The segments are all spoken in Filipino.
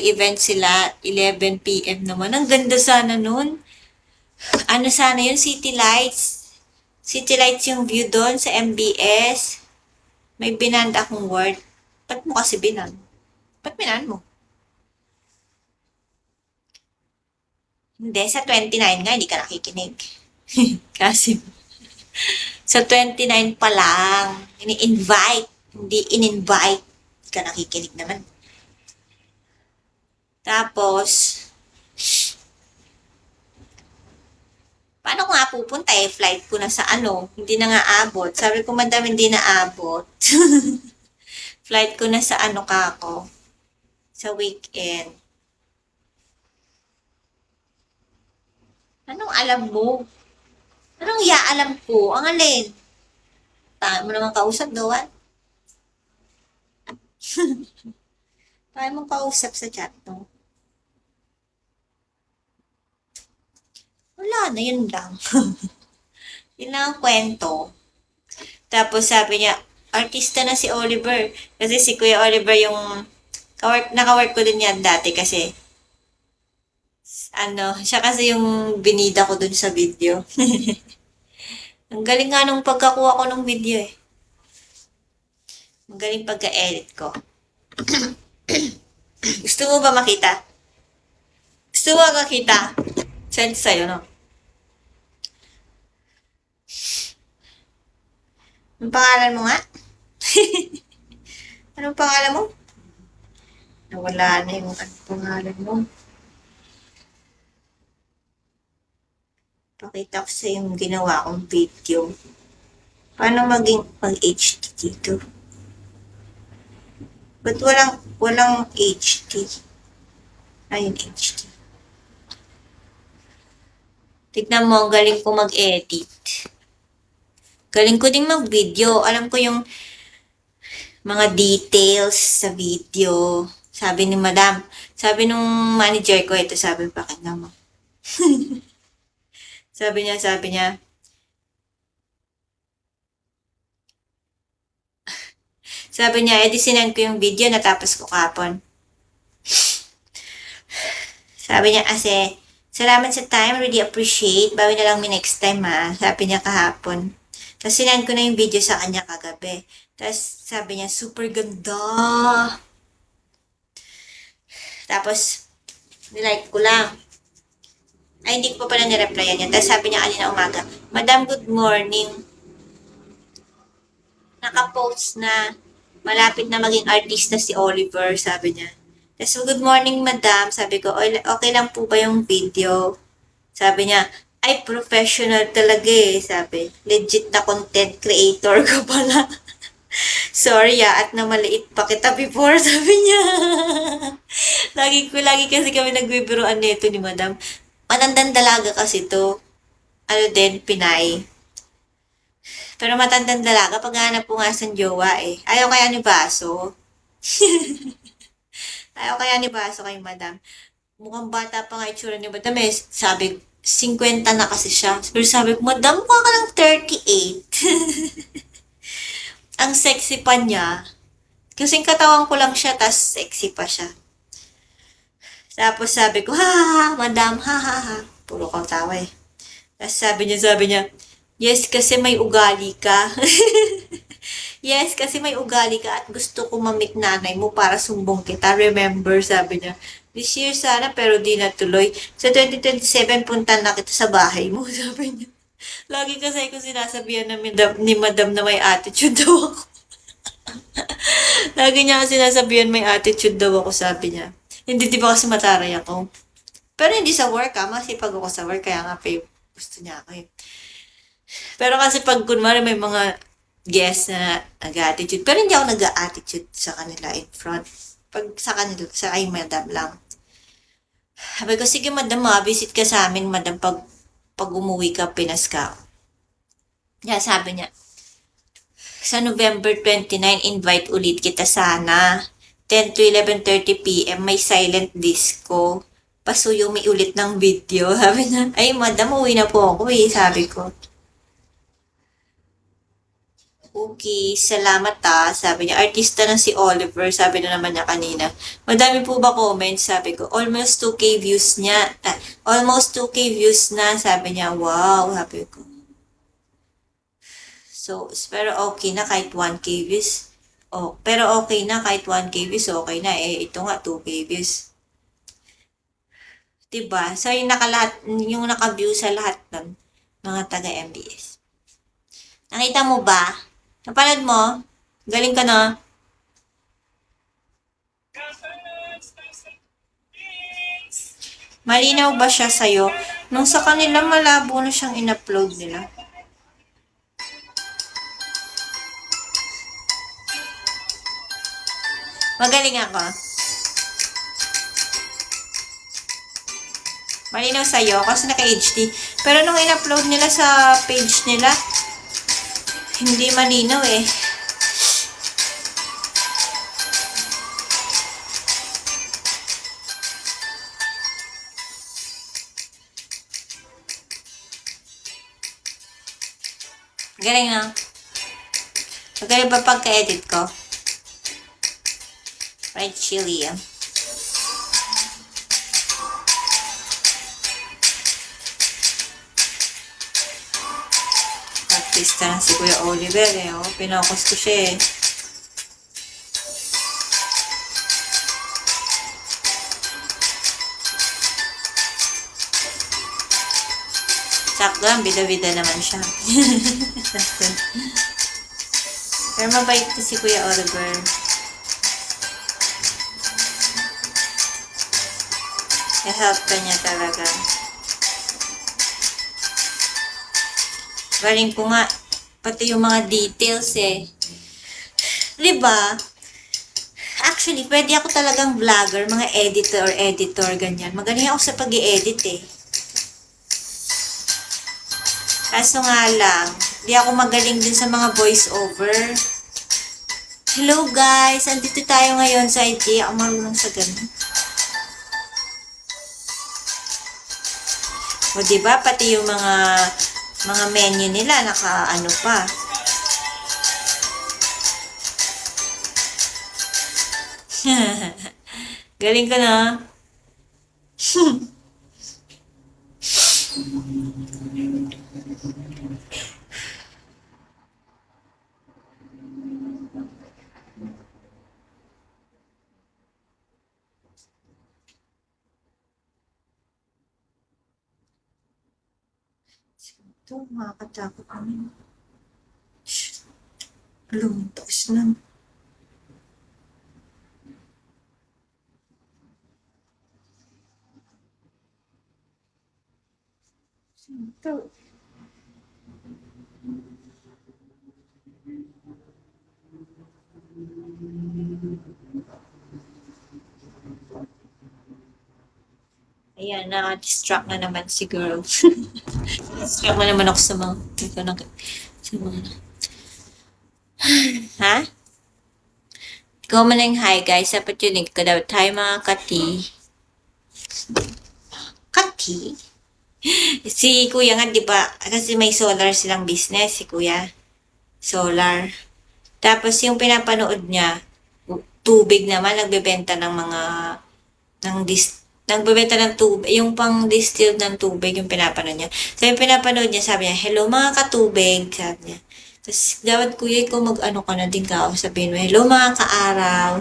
mag-event sila, 11 PM naman. Ang ganda sana nun. Ano sana yun? City Lights. City Lights yung view doon sa MBS. May binan akong word. Ba't mo kasi binan? Ba't binan mo? Hindi, sa 29 nga, hindi ka nakikinig. Kasi, sa 29 pa lang, ini-invite, hindi in-invite. Hindi ka nakikinig naman. Tapos, paano ko nga pupunta eh? Flight ko na sa ano, hindi na nga abot. Sabi ko, madam, hindi na abot. Flight ko na sa ano ka ako, sa weekend. Anong alam mo? Anong alam ko? Ang alin? Tayo mo naman kausap doon. Tayo mong kausap sa chat, no? Wala na, yun lang. Yun lang ang kwento. Tapos sabi niya, artista na si Oliver. Kasi si Kuya Oliver yung naka-work ko din yan dati kasi ano, siya kasi yung binida ko dun sa video. Ang galing nga nung pagkakuha ko ng video eh. Ang galing pagka-edit ko. Gusto mo ba makita? Gusto mo makita? Send sa'yo, no? Anong pangalan mo nga? Anong pangalan mo? Nawala na yung pangalan mo. Pakita ko sa yung ginawa kong video. Paano maging pag-HD dito? Ba't walang HD? Ayun, HD. Tignan mo, ang galing ko mag-edit. Galing ko ding mag-video. Alam ko yung mga details sa video. Sabi ni madam, sabi nung manager ko, ito sabi pa kanya mo. sabi niya, edi sinend ko yung video, natapos ko kapon. Sabi niya kasi, salamat sa time, really appreciate. Bawi na lang mi next time ha. Sabi niya kahapon. Tapos sinend ko na yung video sa kanya kagabi. Tapos sabi niya, super ganda. Tapos, nilike ko lang. Ay, hindi ko pa pala nireplyan yan. Tapos sabi niya kanina umaga, Madam, good morning. Nakapost na malapit na maging artista si Oliver, sabi niya. Tapos, good morning, madam. Sabi ko, okay lang po ba yung video? Sabi niya, ay, professional talaga eh, sabi. Legit na content creator ka pala. Sorry at na maliit pa kita before, sabi niya. lagi kasi kami nagbibiroan nito ni madam. Matandang dalaga kasi to. Ano din, Pinay. Pero matandang dalaga, pag hanap po nga sa jowa eh. Ayaw kaya ni Baso. Ayaw kaya ni Baso kay madam. Mukhang bata pa nga itsura ni madam eh. Sabi, 50 na kasi siya. Pero sabi ko, madam, mukha ka lang 38. Ang sexy pa niya. Kasing katawan ko lang siya, tas sexy pa siya. Tapos sabi ko, ha, madam, ha. Puro kang tawa eh. Tapos sabi niya, yes, kasi may ugali ka. Yes, kasi may ugali ka at gusto ko mamit nanay mo para sumbong kita. Remember, sabi niya. This year sana, pero di natuloy. Sa 2027, punta na kita sa bahay mo, sabi niya. Lagi kasi ko sinasabihan ni madam na may attitude daw ako. Lagi niya kasi sinasabihan may attitude daw ako, sabi niya. Hindi, di ba kasi mataray ako? Pero hindi sa work, masipag ako sa work, kaya nga gusto niya ako eh. Pero kasi pag kunwari may mga guests na nag-attitude, pero hindi ako nag-attitude sa kanila in front. Pag sa kanila, sa ay madam lang. Sabi ko, sige madam, visit ka sa amin, madam, pag umuwi ka, Pinas ka. Yeah, sabi niya, sa November 29, invite ulit kita sana. 10 to 11:30 PM, may silent disco. Pasuyo may ulit ng video. Sabi niya, ay madam, uwi na po ako eh, sabi ko. Okay, salamat sabi niya. Artista na si Oliver, sabi na naman niya kanina. Madami po ba comments? Sabi ko, almost 2K views niya. Almost 2K views na, sabi niya. Wow, sabi ko. So, pero okay na kahit 1K views. Oh, pero okay na kahit 1K views, okay na. Ito nga, 2K views. Diba? So, yung naka-view sa lahat ng mga taga-MBS. Nakita mo ba? Napanood mo? Galing ka na. Malinaw ba siya sa'yo? Nung sa kanila, malabo na siyang in-upload nila. Magaling ako. Malinaw sa'yo kasi naka-HD. Pero nung in-upload nila sa page nila, hindi malinaw eh. Galing na. Magaling ba pagka-edit ko? Fried chili ah. Artista na si Kuya Oliver eh. Oh. Pinokus ko siya eh. Sakto lang, bida-bida naman siya. Pero mabait ko si Kuya Oliver. I-help ka niya talaga. Galing ko nga, pati yung mga details eh. Diba? Actually, pwede ako talagang vlogger, mga editor, ganyan. Magaling ako sa pag-i-edit eh. Kaso nga lang, di ako magaling din sa mga voice-over. Hello guys! Andito tayo ngayon sa IG. Ako marunong sa ganun. O diba, pati yung mga menu nila, naka-ano pa. Galing ka na. Ito, makakatakot kami. Lumuntos na. Ito. Ayan, na-distract na naman si girl. Distract na naman ako sa mga, sa mga, ha? Ikaw man lang, hi guys, dapat yun, ko dapat tayo mga kati. Kati? Si kuya nga, di ba, kasi may solar silang business, si kuya. Solar. Tapos yung pinapanood niya, tubig naman, nagbebenta ng mga, nagbebenta ng tubig, yung pang distill ng tubig, yung pinapanood niya. So, yung pinapanood niya, sabi niya, hello mga katubig, sabi niya. Tapos, dapat kuya ko mag-ano ka na din ka, sabihin mo, hello mga kaaraw.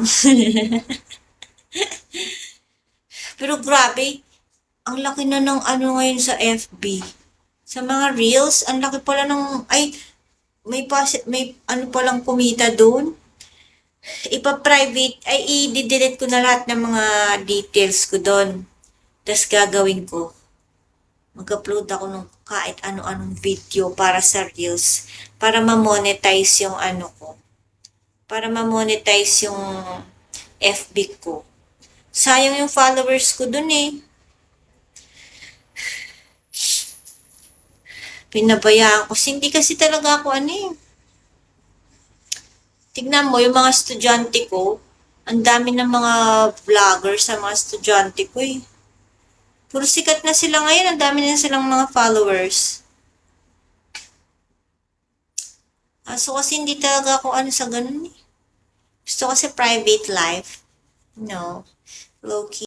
Pero grabe, ang laki na ng ano ngayon sa FB. Sa mga reels, ang laki pala ng, ay, may ano palang kumita doon. Ipa-private, ay i-delete ko na lahat ng mga details ko doon. Tapos gagawin ko, mag-upload ako ng kahit ano-anong video para sa Reels. Para ma-monetize yung ano ko. Para ma-monetize yung FB ko. Sayang yung followers ko doon eh. Pinabayaan ko. Hindi kasi talaga ako ano eh. Tignan mo, yung mga estudyante ko, ang dami ng mga vloggers sa mga estudyante ko eh. Puro sikat na sila ngayon, ang dami na silang mga followers. So kasi hindi talaga ako ano sa ganun eh. Gusto kasi private life. No. Low-key.